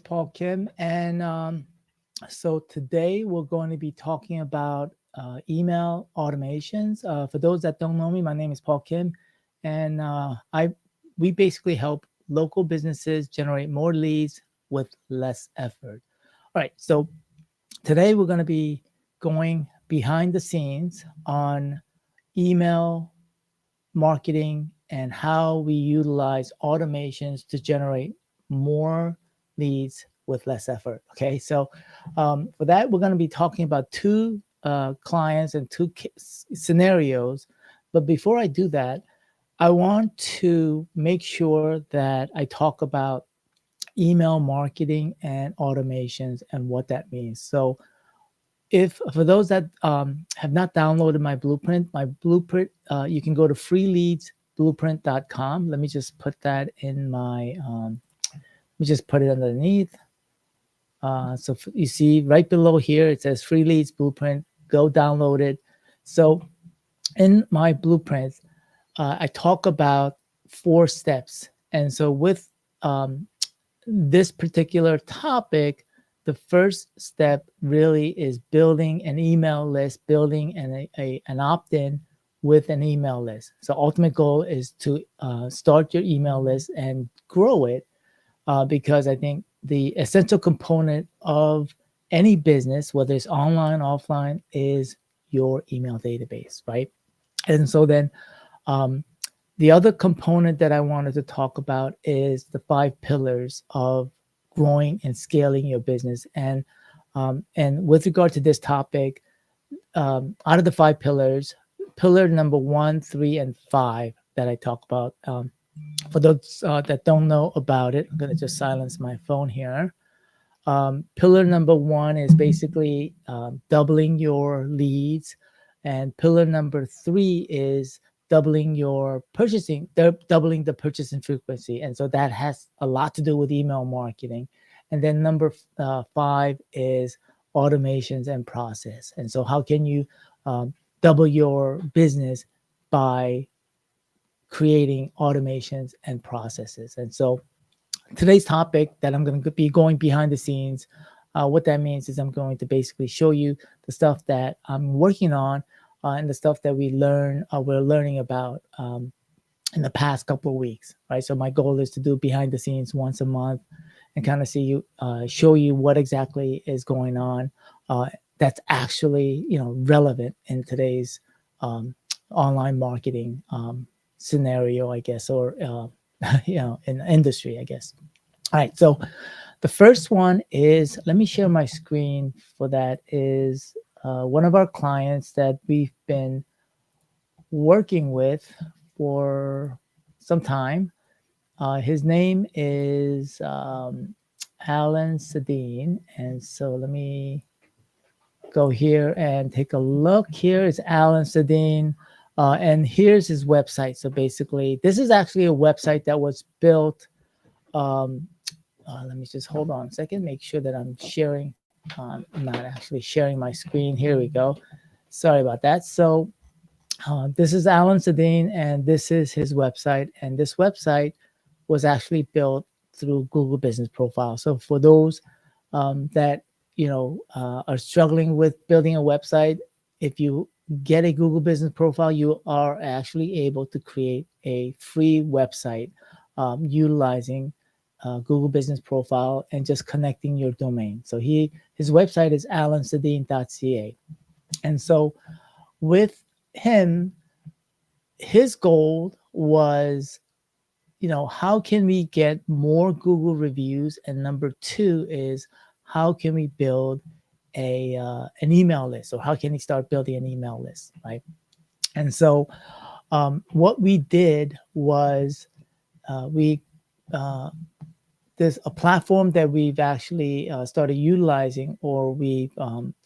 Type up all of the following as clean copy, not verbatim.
Paul Kim, and so today we're going to be talking about email automations. For those that don't know me, my name is Paul Kim, and we basically help local businesses generate more leads with less effort. All right, so today we're going to be going behind the scenes on email marketing and how we utilize automations to generate more leads with less effort. Okay, so for that, we're going to be talking about two clients and two scenarios. But before I do that, I want to make sure that I talk about email marketing and automations and what that means. So if for those that have not downloaded my blueprint, you can go to freeleadsblueprint.com. Let me just put that in my, let me just put it underneath. So you see right below here, it says Free Leads Blueprint. Go download it. So in my blueprint, I talk about 4 steps. And so with this particular topic, the first step really is building an email list, building an opt-in with an email list. So ultimate goal is to start your email list and grow it because I think the essential component of any business, whether it's online, offline, is your email database, right? And so then the other component that I wanted to talk about is the 5 pillars of growing and scaling your business. And with regard to this topic, out of the 5 pillars, pillar number 1, 3, and 5 that I talk about, for those that don't know about it, I'm going to just silence my phone here. Pillar number 1 is basically doubling your leads. And pillar number 3 is doubling your purchasing, doubling the purchasing frequency. And so that has a lot to do with email marketing. And then number 5 is automations and process. And so how can you double your business by creating automations and processes? And so today's topic that I'm going to be going behind the scenes, what that means is I'm going to basically show you the stuff that I'm working on and the stuff that we're learning about in the past couple of weeks, right? So my goal is to do behind the scenes once a month and kind of show you what exactly is going on that's actually, relevant in today's online marketing scenario, I guess, or in the industry, I guess. All right, so the first one is, let me share my screen for that, is one of our clients that we've been working with for some time. His name is Alan Sedin. And so let me go here and take a look. Here is Alan Sedin. And here's his website. So basically, this is actually a website that was built. Let me just hold on a second, make sure that I'm sharing. I'm not actually sharing my screen. Here we go. Sorry about that. So this is Alan Sedin, and this is his website. And this website was actually built through Google Business Profile. So for those that are struggling with building a website, if you get a Google Business Profile, you are actually able to create a free website utilizing Google Business Profile and just connecting your domain. So his website is alansedin.ca. And so with him, his goal was, how can we get more Google reviews? And number 2 is, how can we build an email list, or how can he start building an email list, right? And so what we did was there's a platform that we've actually started utilizing, or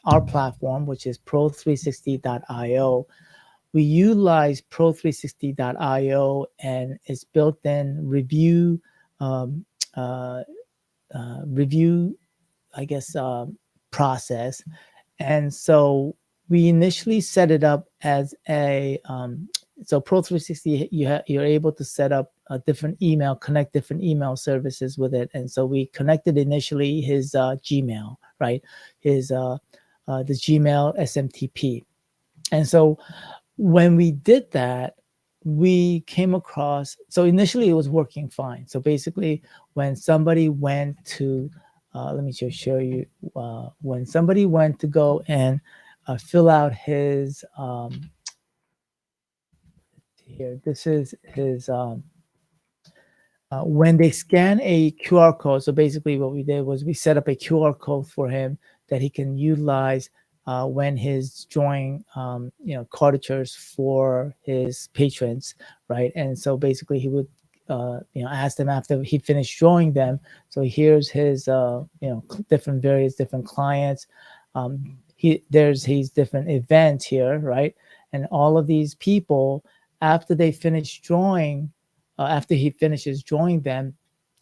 our platform, which is pro360.io. We utilize pro360.io, and it's built-in review, I guess, process. And so we initially set it up as a so Pro360, you're able to set up connect different email services with it. And so we connected initially his Gmail, right? His the Gmail SMTP. And so when we did that, we came across, so initially it was working fine. So basically when somebody went to, let me just show you, when somebody went to go and fill out his, here, this is his, when they scan a QR code, so basically what we did was we set up a QR code for him that he can utilize when he's drawing, caricatures for his patrons, right? And so basically he would, ask them after he finished drawing them. So here's his, various different clients. He's different events here, right? And all of these people, after they finish drawing, after he finishes drawing them,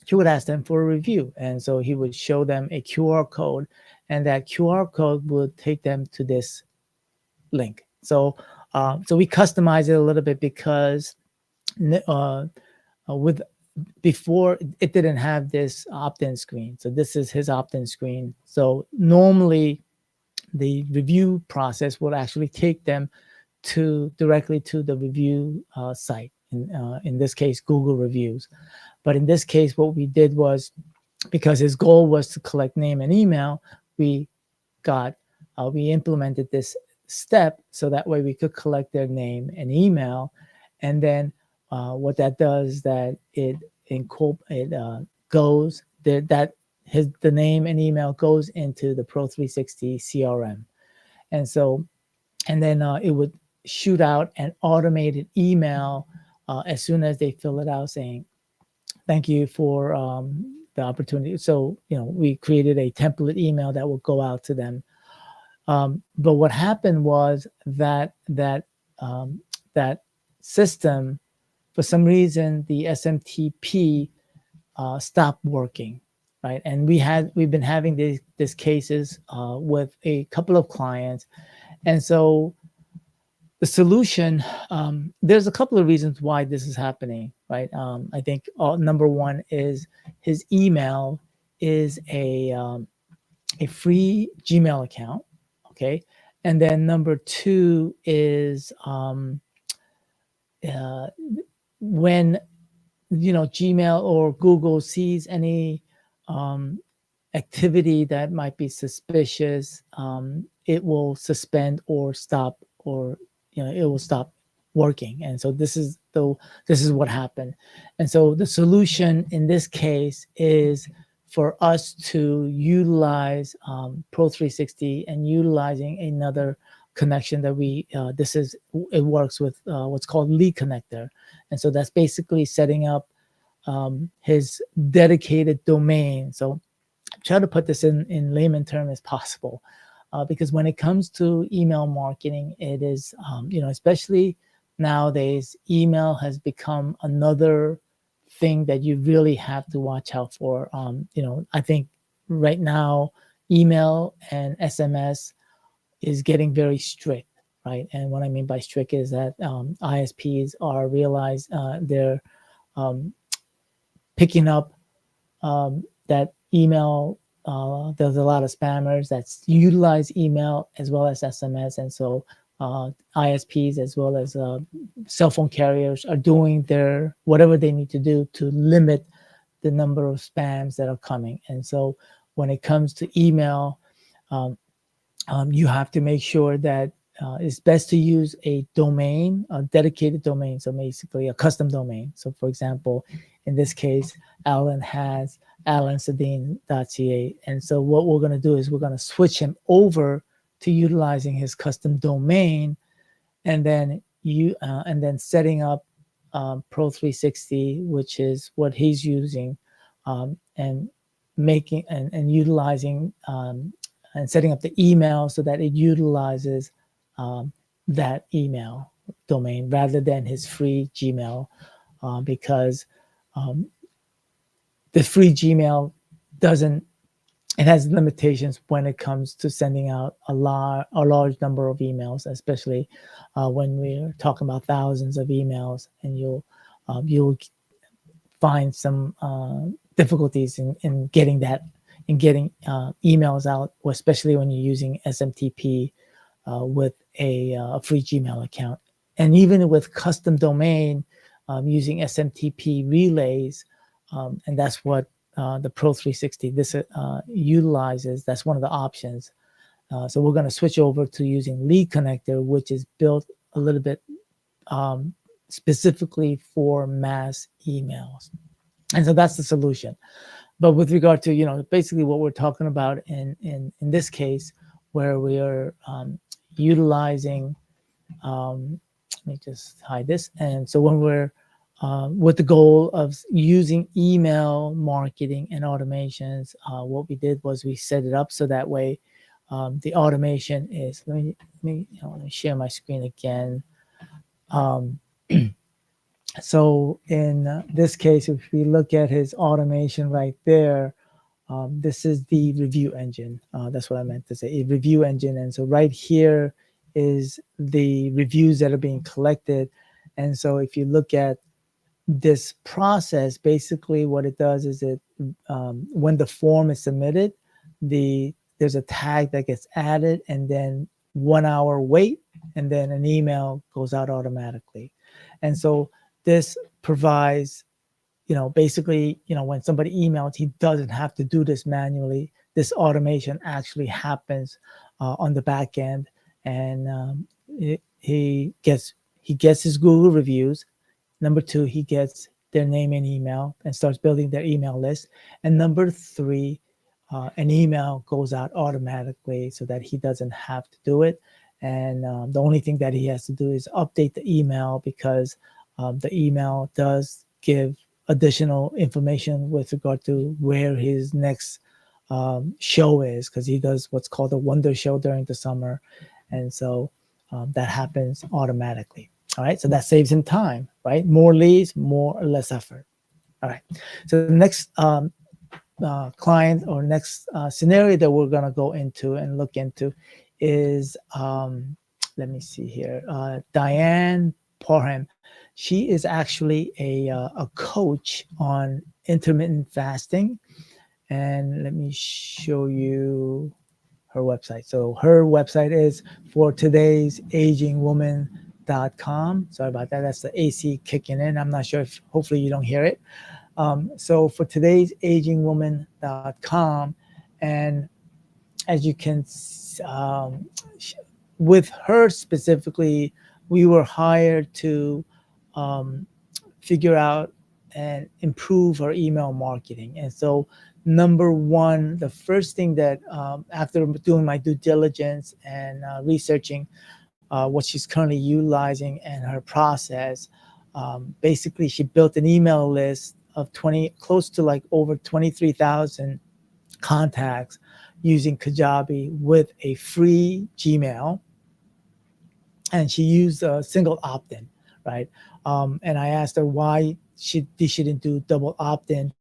he would ask them for a review. And so he would show them a QR code, and that QR code would take them to this link. So we customize it a little bit because before it didn't have this opt-in screen. So this is his opt-in screen. So normally the review process will actually take them directly to the review site. In this case, Google reviews. But in this case, what we did was, because his goal was to collect name and email, we implemented this step so that way we could collect their name and email. And then what that does is that the name and email goes into the Pro360 CRM. And then it would shoot out an automated email as soon as they fill it out, saying, thank you for the opportunity. So, we created a template email that will go out to them. But what happened was that system, for some reason, the SMTP stopped working, right? And we've been having these cases with a couple of clients. And so the solution, there's a couple of reasons why this is happening, right? I think number one is his email is a free Gmail account, okay? And then number two is when Gmail or Google sees any activity that might be suspicious, it will suspend or stop, or it will stop working. And so this is what happened. And so the solution in this case is for us to utilize Pro360 and utilizing another connection that it works with what's called Lead Connector. And so that's basically setting up his dedicated domain. So try to put this in layman term as possible. Because when it comes to email marketing, it is, especially nowadays, email has become another thing that you really have to watch out for. I think right now, email and SMS is getting very strict, right? And what I mean by strict is that ISPs they're picking up that email. There's a lot of spammers that utilize email as well as SMS. And so ISPs as well as cell phone carriers are doing whatever they need to do to limit the number of spams that are coming. And so when it comes to email, you have to make sure that it's best to use a domain, a dedicated domain. So basically a custom domain. So for example, in this case, Alan has alansadine.ca. And so what we're going to do is we're going to switch him over to utilizing his custom domain, and then setting up Pro360, which is what he's using, and making and utilizing and setting up the email so that it utilizes that email domain rather than his free Gmail, because the free Gmail it has limitations when it comes to sending out a large number of emails, especially when we're talking about thousands of emails, and you'll find some difficulties in getting emails out, especially when you're using SMTP with a free Gmail account. And even with custom domain, using SMTP relays, and that's what the Pro 360 this utilizes. That's one of the options. So we're going to switch over to using Lead Connector, which is built a little bit specifically for mass emails. And so that's the solution. But with regard to, basically what we're talking about in this case, where we are utilizing, let me just hide this. And so when we're with the goal of using email marketing and automations, what we did was we set it up so that way the automation is, let me share my screen again. So in this case, if we look at his automation right there, this is the review engine. That's what I meant to say, a review engine. And so right here is the reviews that are being collected. And so if you look at this process, basically what it does is it, when the form is submitted, there's a tag that gets added, and then 1 hour wait, and then an email goes out automatically. And so this provides, basically, when somebody emails, he doesn't have to do this manually. This automation actually happens on the back end, and he gets his Google reviews. Number 2, he gets their name and email and starts building their email list. And number 3, an email goes out automatically so that he doesn't have to do it. And the only thing that he has to do is update the email, because the email does give additional information with regard to where his next show is, because he does what's called a wonder show during the summer. And so that happens automatically. All right, so that saves him time, right? More leads, more or less effort. All right, so the next client or next scenario that we're going to go into and look into is, let me see here, Diane Parham. She is actually a coach on intermittent fasting. And let me show you her website. So her website is for today's aging woman.com. Sorry about that. That's the AC kicking in. I'm not sure if, hopefully you don't hear it. So for today's aging woman.com, and as you can, with her specifically, we were hired to figure out and improve her email marketing. And so number one, the first thing that after doing my due diligence and researching what she's currently utilizing and her process, basically she built an email list of close to like over 23,000 contacts using Kajabi with a free Gmail. And she used a single opt-in, right? And I asked her why she didn't do double opt-in.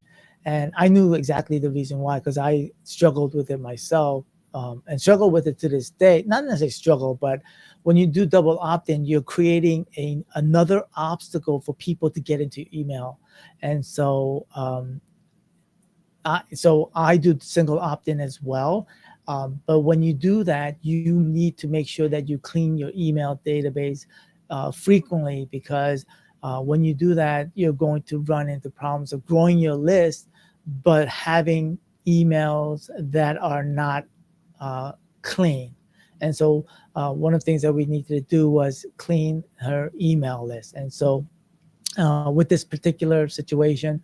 And I knew exactly the reason why, because I struggled with it myself, and struggle with it to this day. Not necessarily struggle, but when you do double opt-in, you're creating another obstacle for people to get into email. And so I do single opt-in as well. But when you do that, you need to make sure that you clean your email database frequently, because when you do that, you're going to run into problems of growing your list, but having emails that are not clean. And so one of the things that we needed to do was clean her email list. And so with this particular situation,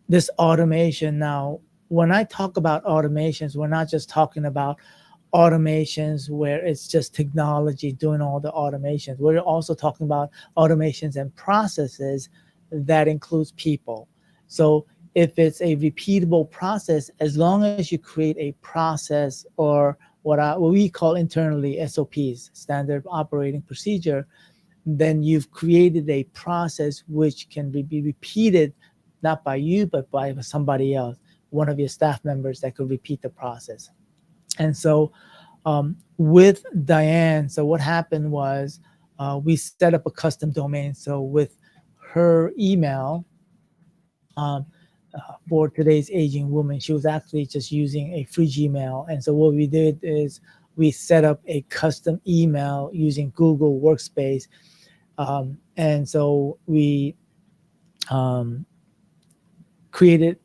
this automation, now, when I talk about automations, we're not just talking about automations where it's just technology doing all the automations. We're also talking about automations and processes that includes people. So if it's a repeatable process, as long as you create a process, or what we call internally SOPs, standard operating procedure, then you've created a process which can be repeated, not by you, but by somebody else, one of your staff members that could repeat the process. And so with Diane, so what happened was we set up a custom domain. So with her email, for today's aging woman. She was actually just using a free Gmail. And so what we did is we set up a custom email using Google Workspace. And so we created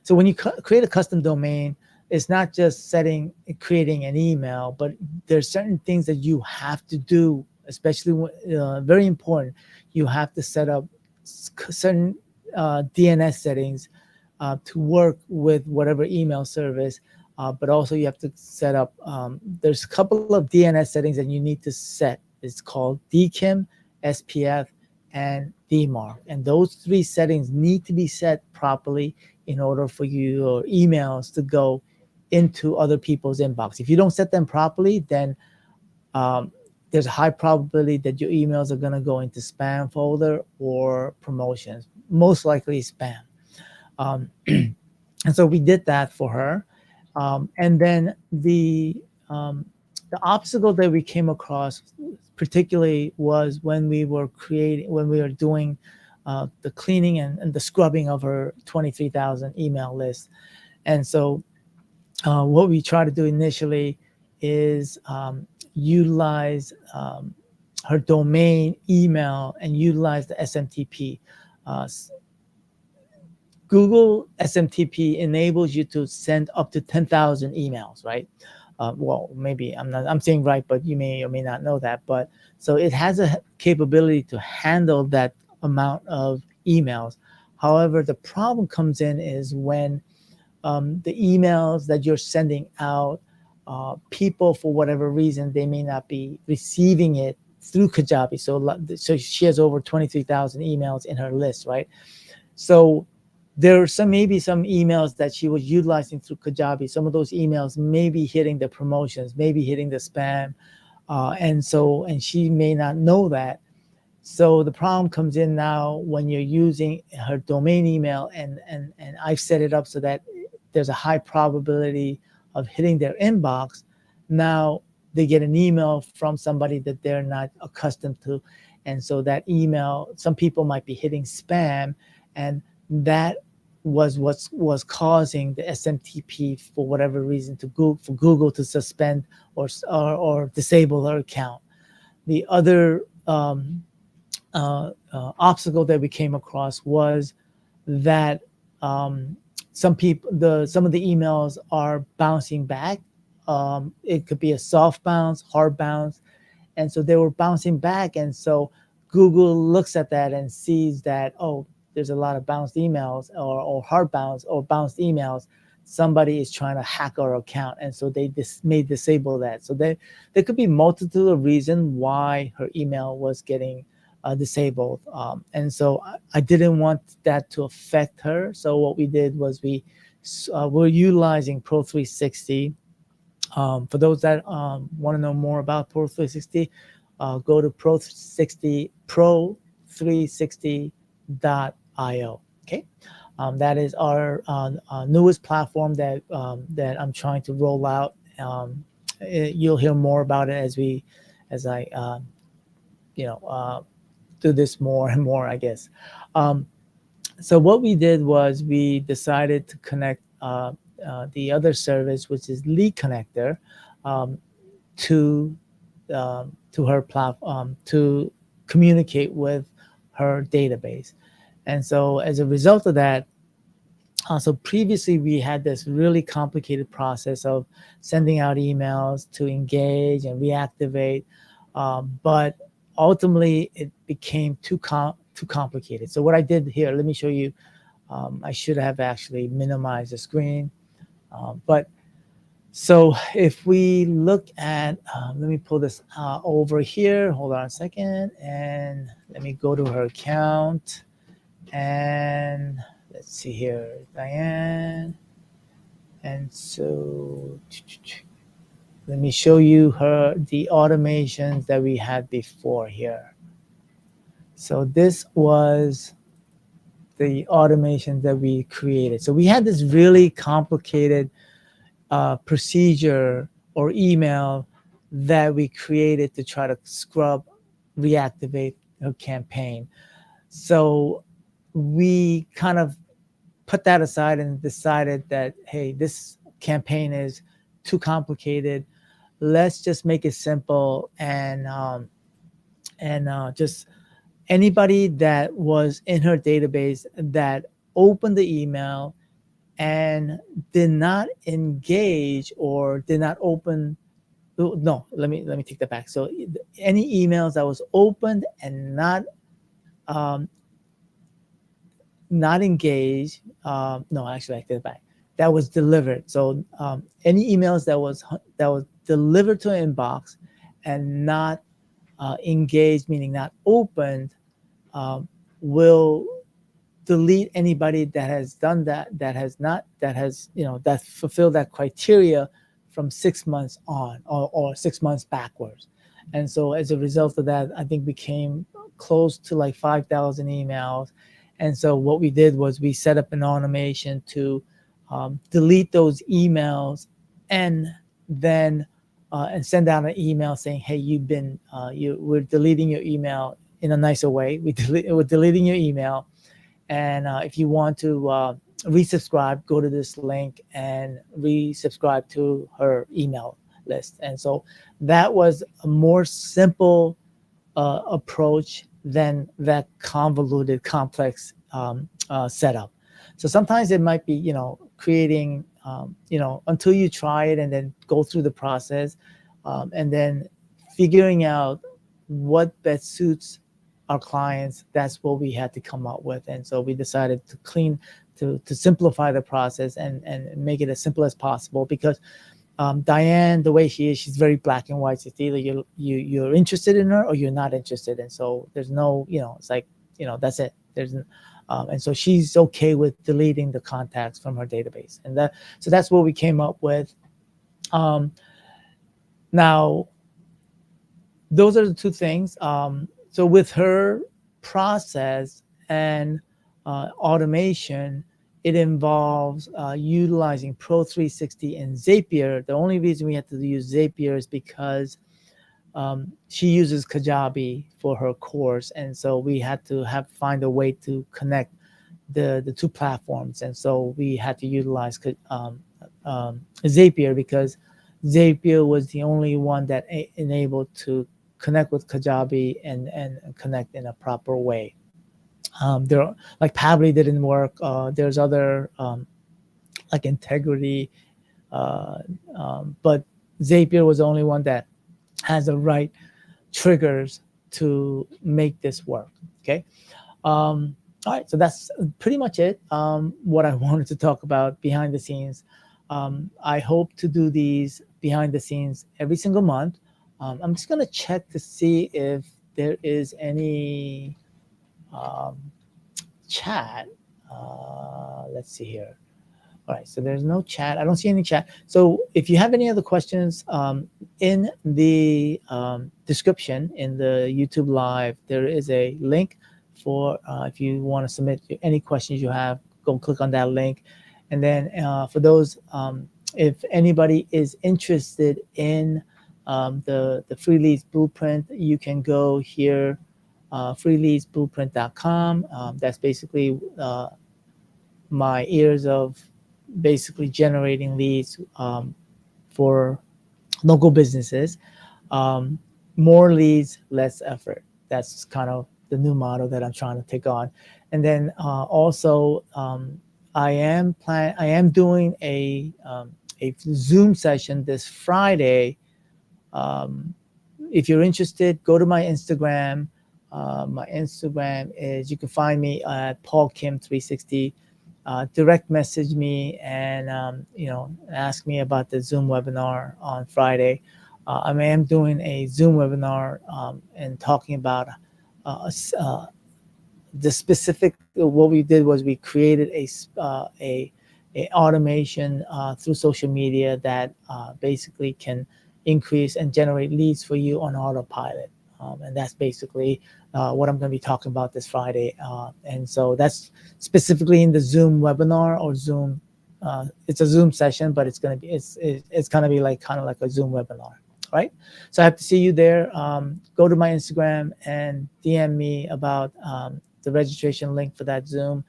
so when you create a custom domain, it's not just creating an email, but there's certain things that you have to do, especially very important. You have to set up certain DNS settings to work with whatever email service, but also you have to set up, there's a couple of DNS settings that you need to set. It's called DKIM, SPF, and DMARC. And those three settings need to be set properly in order for your emails to go into other people's inbox. If you don't set them properly, then there's a high probability that your emails are going to go into spam folder or promotions, most likely spam. And so we did that for her. And then the obstacle that we came across particularly was when we were doing the cleaning and the scrubbing of her 23,000 email list. And so what we try to do initially is utilize her domain email and utilize the SMTP. Google SMTP enables you to send up to 10,000 emails, right? Well, maybe I'm saying right, but you may or may not know that. But so it has a capability to handle that amount of emails. However, the problem comes in is when the emails that you're sending out, people, for whatever reason, they may not be receiving it through Kajabi. So she has over 23,000 emails in her list, right? So there are maybe some emails that she was utilizing through Kajabi. Some of those emails may be hitting the promotions, maybe hitting the spam. And she may not know that. So the problem comes in now when you're using her domain email and I've set it up so that there's a high probability of hitting their inbox. Now they get an email from somebody that they're not accustomed to. And so that email, some people might be hitting spam, and that was what was causing the SMTP, for whatever reason, for Google to suspend or disable her account. The other obstacle that we came across was that some of the emails are bouncing back. It could be a soft bounce, hard bounce, and so they were bouncing back. And so Google looks at that and sees that, oh, there's a lot of bounced emails or hard bounce or bounced emails. Somebody is trying to hack our account, and so they may disable that. So there could be multitude of reasons why her email was getting disabled. And so I didn't want that to affect her. So what we did was we're utilizing Pro360. For those that want to know more about Pro360, go to pro360.io. Okay, that is our newest platform that I'm trying to roll out. You'll hear more about it as I do this more and more, I guess. So what we did was we decided to connect the other service, which is Lead Connector, to her platform to communicate with her database. And so as a result of that, so previously we had this really complicated process of sending out emails to engage and reactivate, but ultimately it became too complicated. So what I did here, let me show you. I should have actually minimized the screen, but so if we look at, let me pull this over here. Hold on a second, and let me go to her account, and let's see here, Diane. And so let me show you the automations that we had before here. So this was the automation that we created. So we had this really complicated procedure or email that we created to try to reactivate her campaign. So we kind of put that aside and decided that, hey, this campaign is too complicated. Let's just make it simple, and just anybody that was in her database that opened the email and did not engage or did not open. No, let me take that back. So any emails that was opened and um, not engaged. No, actually, I take it back. That was delivered. So any emails that was delivered to an inbox and not engaged, meaning not opened, will delete anybody that has done that, that has not, that has, that fulfilled that criteria from 6 months on, or 6 months backwards. And so as a result of that, I think we came close to like 5,000 emails. And so what we did was we set up an automation to delete those emails, and then and send out an email saying, hey, we're deleting your email in a nicer way. We're deleting your email. And if you want to resubscribe, go to this link and resubscribe to her email list. And so that was a more simple approach than that convoluted, complex setup. So sometimes it might be, creating, until you try it and then go through the process, and then figuring out what best suits our clients. That's what we had to come up with. And so we decided to simplify the process and make it as simple as possible, because Diane, the way she is, she's very black and white. It's either you're interested in her or you're not interested. And so there's no, it's like, that's it. And so she's okay with deleting the contacts from her database. And so that's what we came up with. Now, those are the two things. So with her process and automation, it involves utilizing Pro360 and Zapier. The only reason we had to use Zapier is because she uses Kajabi for her course, and so we had to find a way to connect the two platforms. And so we had to utilize Zapier, because Zapier was the only one that enabled to connect with Kajabi and connect in a proper way. There, like Pabbly didn't work. There's other like Integrity, but Zapier was the only one that has the right triggers to make this work. Okay. All right. So that's pretty much it. What I wanted to talk about behind the scenes. I hope to do these behind the scenes every single month. I'm just going to check to see if there is any chat. Let's see here. All right, so there's no chat. I don't see any chat. So if you have any other questions, in the description in the YouTube Live, there is a link for if you want to submit any questions you have, go click on that link. And then for those, if anybody is interested in the Free Leads Blueprint, you can go here, freeleadsblueprint.com. That's basically my years of basically generating leads for local businesses. More leads, less effort. That's kind of the new model that I'm trying to take on. And then also I am doing a Zoom session this Friday. If you're interested, go to my Instagram. My Instagram is, you can find me at paulkim360. Direct message me and ask me about the Zoom webinar on Friday. I am doing a Zoom webinar and talking about the specific. What we did was we created a automation through social media that basically can increase and generate leads for you on autopilot. And that's basically what I'm going to be talking about this Friday. And so that's specifically in the Zoom webinar or Zoom. It's a Zoom session, but it's going to be like kind of like a Zoom webinar, right? So I have to see you there. Go to my Instagram and DM me about the registration link for that Zoom,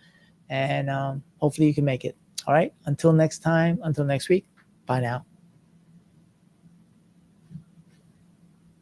and hopefully you can make it. All right. Until next time, until next week. Bye now.